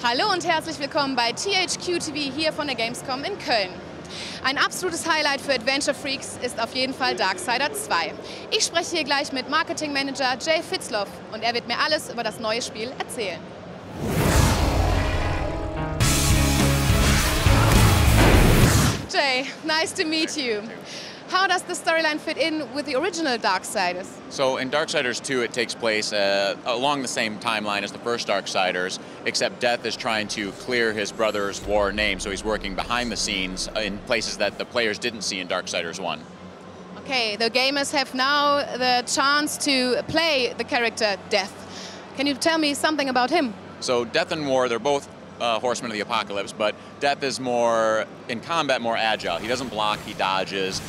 Hallo und herzlich willkommen bei THQ TV hier von der Gamescom in Köln. Ein absolutes Highlight für Adventure Freaks ist auf jeden Fall Darksiders 2. Ich spreche hier gleich mit Marketingmanager Jay Fitzloff und er wird mir alles über das neue Spiel erzählen. Jay, nice to meet you. How does the storyline fit in with the original Darksiders? So in Darksiders 2, it takes place along the same timeline as the first Darksiders, except Death is trying to clear his brother's war name, so he's working behind the scenes in places that the players didn't see in Darksiders 1. Okay, the gamers have now the chance to play the character Death. Can you tell me something about him? So Death and War, they're both horsemen of the apocalypse, but Death is more, in combat, more agile. He doesn't block, he dodges.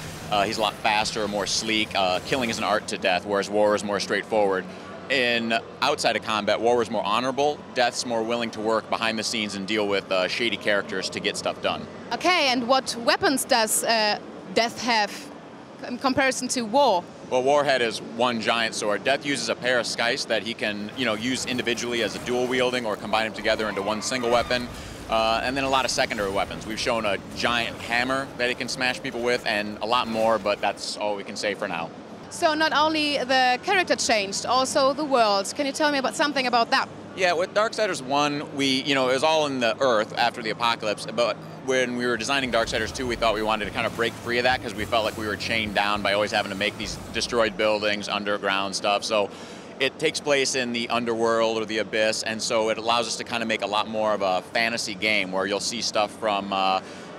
He's a lot faster, more sleek. Killing is an art to Death, whereas War is more straightforward. Outside of combat, War is more honorable. Death's more willing to work behind the scenes and deal with shady characters to get stuff done. Okay, and what weapons does Death have in comparison to War? Well, Warhead is one giant sword. Death uses a pair of scythes that he can, use individually as a dual wielding or combine them together into one single weapon. And then a lot of secondary weapons. We've shown a giant hammer that he can smash people with and a lot more, but that's all we can say for now. So not only the character changed, also the world. Can you tell me about something about that? Yeah, with Darksiders 1, it was all in the Earth after the apocalypse, but when we were designing Darksiders 2, we thought we wanted to kind of break free of that because we felt like we were chained down by always having to make these destroyed buildings, underground stuff. So it takes place in the underworld or the abyss, and so it allows us to kind of make a lot more of a fantasy game where you'll see stuff from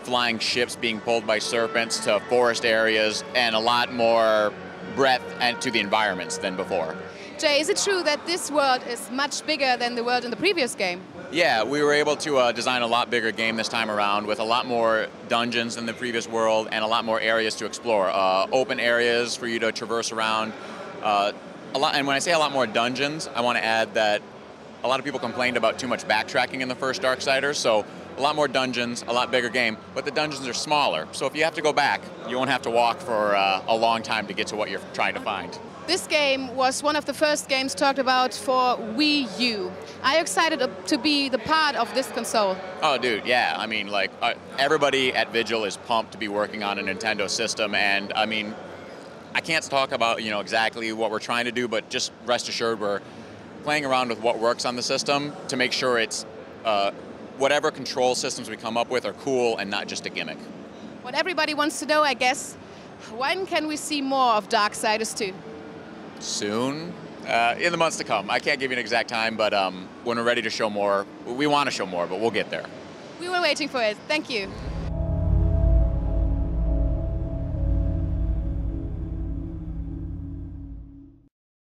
flying ships being pulled by serpents to forest areas and a lot more breadth to the environments than before. Jay, is it true that this world is much bigger than the world in the previous game? Yeah, we were able to design a lot bigger game this time around with a lot more dungeons than the previous world and a lot more areas to explore. Open areas for you to traverse around. And when I say a lot more dungeons, I want to add that a lot of people complained about too much backtracking in the first Darksiders, so a lot more dungeons, a lot bigger game, but the dungeons are smaller. So if you have to go back, you won't have to walk for a long time to get to what you're trying to find. This game was one of the first games talked about for Wii U. Are you excited to be the part of this console? Oh, dude, yeah. I mean, everybody at Vigil is pumped to be working on a Nintendo system, and I mean, I can't talk about exactly what we're trying to do, but just rest assured we're playing around with what works on the system to make sure it's whatever control systems we come up with are cool and not just a gimmick. What everybody wants to know, I guess, when can we see more of Darksiders 2? Soon, in the months to come. I can't give you an exact time, but when we're ready to show more, we want to show more, but we'll get there. We were waiting for it. Thank you.